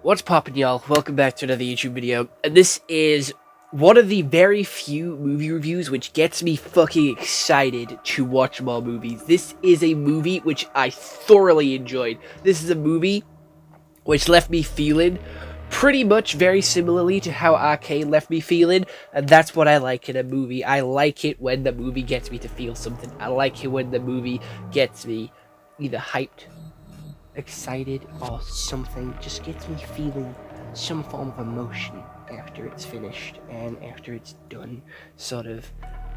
What's poppin', y'all? Welcome back to another YouTube video. And this is one of the very few movie reviews which gets me fucking excited to watch more movies. This is a movie which I thoroughly enjoyed. This is a movie which left me feeling pretty much very similarly to how Arcane left me feeling, and that's what I like in a movie. I like it when the movie gets me to feel something. I like it when the movie gets me either hyped, excited, or something. Just gets me feeling some form of emotion after it's finished and after it's done sort of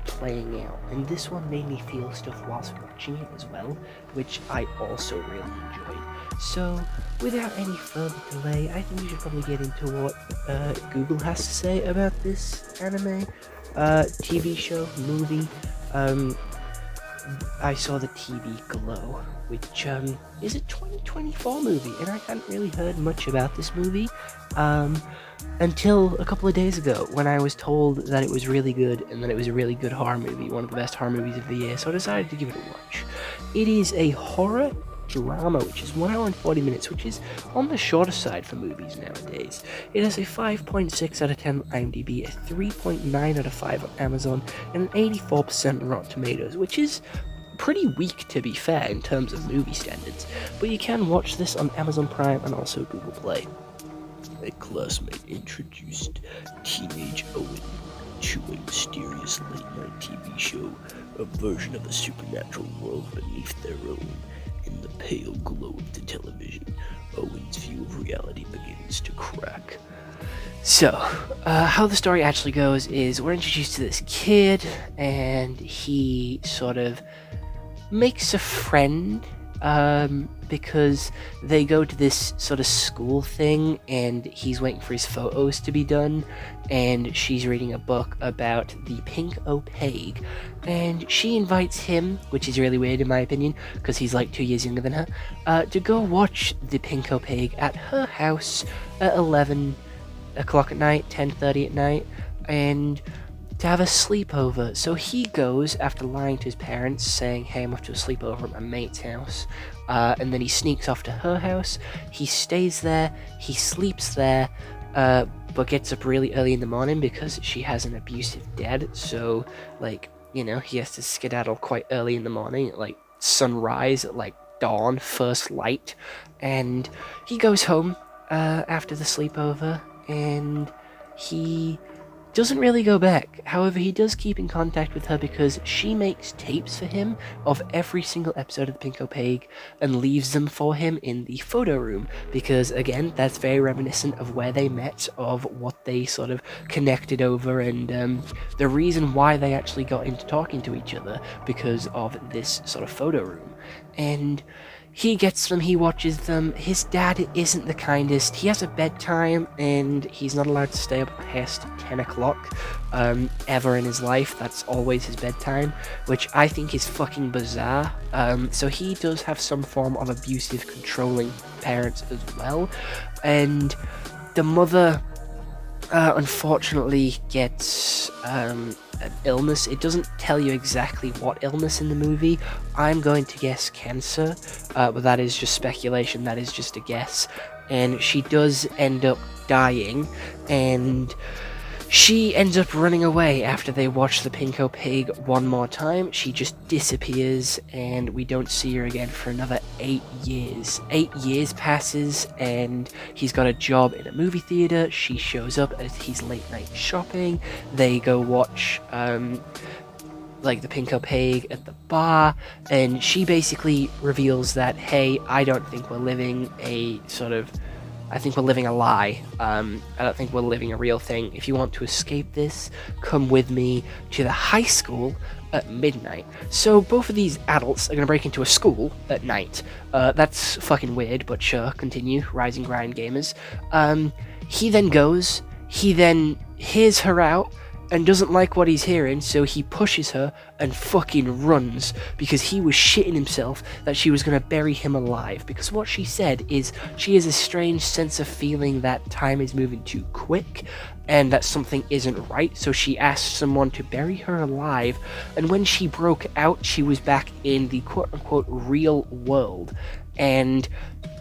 playing out. And this one made me feel stuff whilst watching it as well, which I also really enjoyed. So without any further delay, I think we should probably get into what Google has to say about this anime, TV show, movie. I saw the TV Glow, which is a 2024 movie, and I hadn't really heard much about this movie until a couple of days ago when I was told that it was really good and that it was a really good horror movie, one of the best horror movies of the year, so I decided to give it a watch. It is a horror drama, which is 1 hour and 40 minutes, which is on the shorter side for movies nowadays. It has a 5.6 out of 10 on IMDb, a 3.9 out of 5 on Amazon, and an 84% on Rotten Tomatoes, which is pretty weak, to be fair, in terms of movie standards. But you can watch this on Amazon Prime and also Google Play. A classmate introduced teenage Owen to a mysterious late-night TV show, a version of a supernatural world beneath their own. In the pale glow of the television, Owen's view of reality begins to crack. So, how the story actually goes is we're introduced to this kid, and he sort of makes a friend, because they go to this sort of school thing, and he's waiting for his photos to be done, and she's reading a book about the pink opaque, and she invites him, which is really weird in my opinion, because he's like 2 years younger than her, to go watch the pink opaque at her house at 11 o'clock at night, 10:30 at night, and to have a sleepover. So he goes after lying to his parents, saying, hey, I'm off to a sleepover at my mate's house, and then he sneaks off to her house. He stays there, he sleeps there, but gets up really early in the morning because she has an abusive dad, so, like, you know, he has to skedaddle quite early in the morning, at, like, sunrise, at, like, dawn, first light, and he goes home, after the sleepover, and he doesn't really go back. However, he does keep in contact with her because she makes tapes for him of every single episode of the Pink Opaque and leaves them for him in the photo room because, again, that's very reminiscent of where they met, of what they sort of connected over, and the reason why they actually got into talking to each other because of this sort of photo room. And he gets them, he watches them. His dad isn't the kindest. He has a bedtime, and he's not allowed to stay up past 10 o'clock ever in his life. That's always his bedtime, which I think is fucking bizarre. So he does have some form of abusive, controlling parents as well. And the mother, unfortunately, gets an illness. It doesn't tell you exactly what illness in the movie. I'm going to guess cancer, but that is just speculation, that is just a guess. And she does end up dying, and she ends up running away after they watch the Pink Opaque one more time. She just disappears, and we don't see her again for another 8 years. 8 years passes, and he's got a job in a movie theater. She shows up at his late night shopping. They go watch like the Pink Opaque at the bar, and she basically reveals that, hey, I don't think we're living a sort of, I think we're living a lie. I don't think we're living a real thing. If you want to escape this, come with me to the high school at midnight. So both of these adults are going to break into a school at night. That's fucking weird, but sure, continue. Rise and grind, gamers. He then goes, he then hears her out, and doesn't like what he's hearing, so he pushes her and fucking runs because he was shitting himself that she was going to bury him alive. Because what she said is she has a strange sense of feeling that time is moving too quick and that something isn't right, so she asked someone to bury her alive, and when she broke out, she was back in the quote-unquote real world. And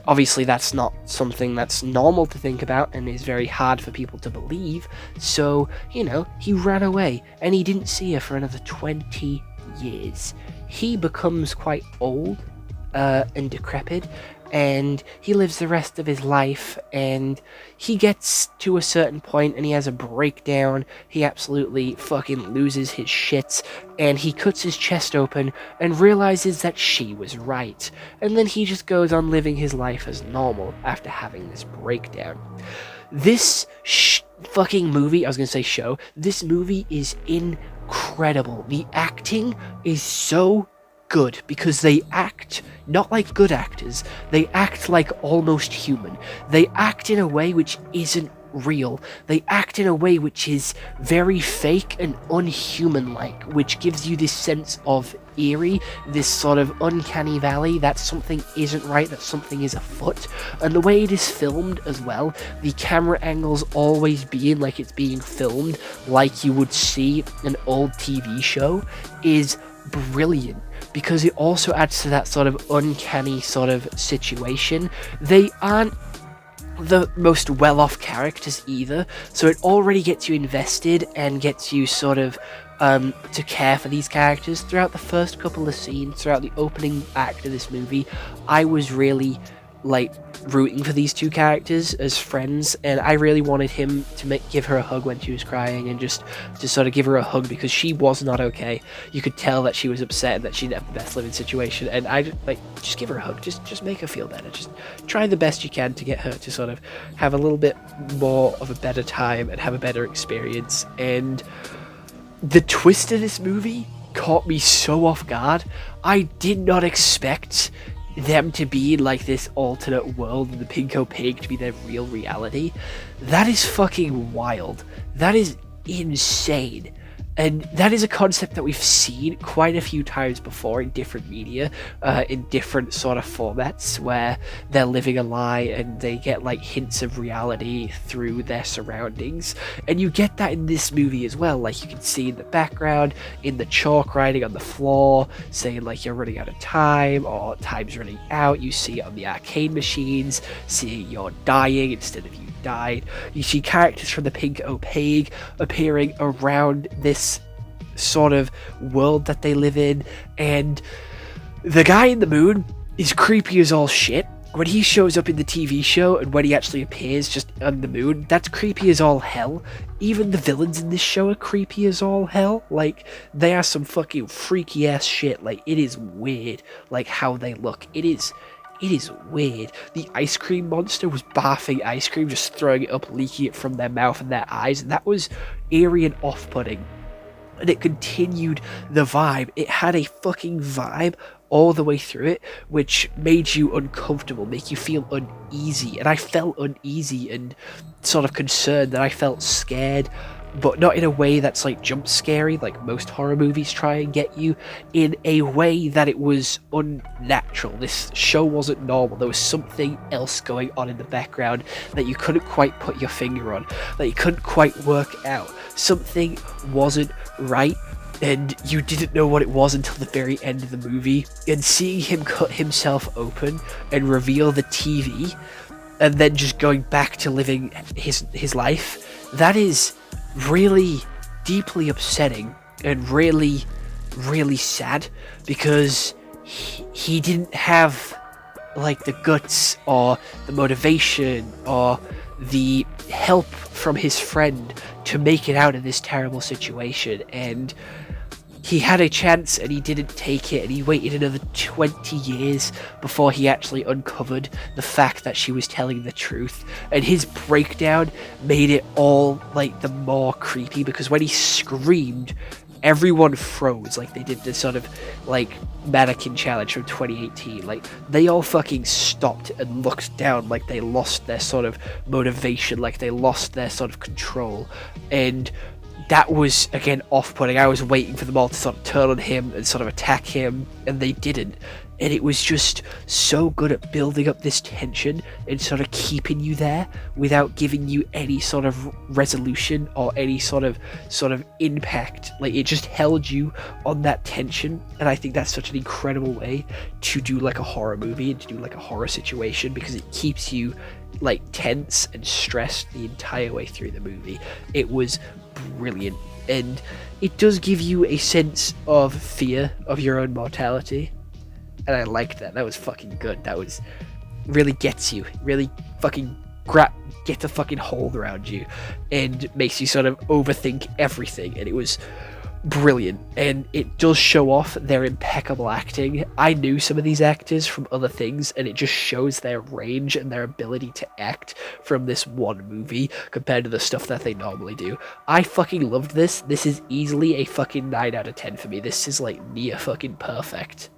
obviously that's not something that's normal to think about and is very hard for people to believe. So, he ran away and he didn't see her for another 20 years. He becomes quite old and decrepit, and he lives the rest of his life, and he gets to a certain point and he has a breakdown. He absolutely fucking loses his shits, and he cuts his chest open and realizes that she was right. And then he just goes on living his life as normal after having this breakdown. This fucking movie, I was gonna say show, this movie is incredible. The acting is so good because they act not like good actors, they act like almost human. They act in a way which isn't real. They act in a way which is very fake and unhuman-like, which gives you this sense of eerie, this sort of uncanny valley that something isn't right, that something is afoot. And the way it is filmed as well, the camera angles always being like it's being filmed like you would see an old TV show, is brilliant, because it also adds to that sort of uncanny sort of situation. They aren't the most well-off characters either, so it already gets you invested and gets you sort of to care for these characters. Throughout the first couple of scenes, throughout the opening act of this movie, I was really rooting for these two characters as friends, and I really wanted him to give her a hug when she was crying, and just to sort of give her a hug, because she was not okay. You could tell that she was upset and that she didn't have the best living situation, and I just give her a hug, just make her feel better, just try the best you can to get her to sort of have a little bit more of a better time and have a better experience. And the twist of this movie caught me so off guard. I did not expect them to be like this alternate world and the Pinko Pig to be their real reality. That is fucking wild. That is insane. And that is a concept that we've seen quite a few times before in different media, in different sort of formats, where they're living a lie and they get hints of reality through their surroundings. And you get that in this movie as well. You can see in the background, in the chalk writing on the floor, saying you're running out of time, or time's running out. You see it on the arcade machines, seeing you're dying instead of you died. You see characters from the Pinko Pig appearing around this sort of world that they live in, and the guy in the moon is creepy as all shit. When he shows up in the TV show and when he actually appears just on the moon, that's creepy as all hell. Even the villains in this show are creepy as all hell. They are some fucking freaky ass shit. It is weird, how they look. It is weird. The ice cream monster was barfing ice cream, just throwing it up, leaking it from their mouth and their eyes, and that was eerie and off-putting. And it continued the vibe. It had a fucking vibe all the way through it, which made you uncomfortable, make you feel uneasy. And I felt uneasy and sort of concerned, that I felt scared, but not in a way that's jump scary like most horror movies try and get you, in a way that it was unnatural. This show wasn't normal. There was something else going on in the background that you couldn't quite put your finger on, that you couldn't quite work out. Something wasn't right, and you didn't know what it was until the very end of the movie. And seeing him cut himself open and reveal the TV, and then just going back to living his life, that is really deeply upsetting and really, really sad, because he didn't have the guts or the motivation or the help from his friend to make it out of this terrible situation. And he had a chance and he didn't take it, and he waited another 20 years before he actually uncovered the fact that she was telling the truth. And his breakdown made it all the more creepy, because when he screamed, everyone froze, they did this sort of mannequin challenge from 2018. They all fucking stopped and looked down, they lost their sort of motivation, they lost their sort of control. And that was, again, off-putting. I was waiting for them all to sort of turn on him and sort of attack him, and they didn't. and it was just so good at building up this tension and sort of keeping you there without giving you any sort of resolution or any sort of impact. Like, it just held you on that tension, and I think that's such an incredible way to do like a horror movie and to do like a horror situation, because it keeps you like tense and stressed the entire way through the movie. It was brilliant, and it does give you a sense of fear of your own mortality, and I liked that. That was fucking good. That was really gets you, really fucking gets a fucking hold around you, and makes you sort of overthink everything. And it was brilliant, and it does show off their impeccable acting. I knew some of these actors from other things, and it just shows their range and their ability to act from this one movie compared to the stuff that they normally do. I fucking loved this. This is easily a fucking 9 out of 10 for me. This is like near fucking perfect.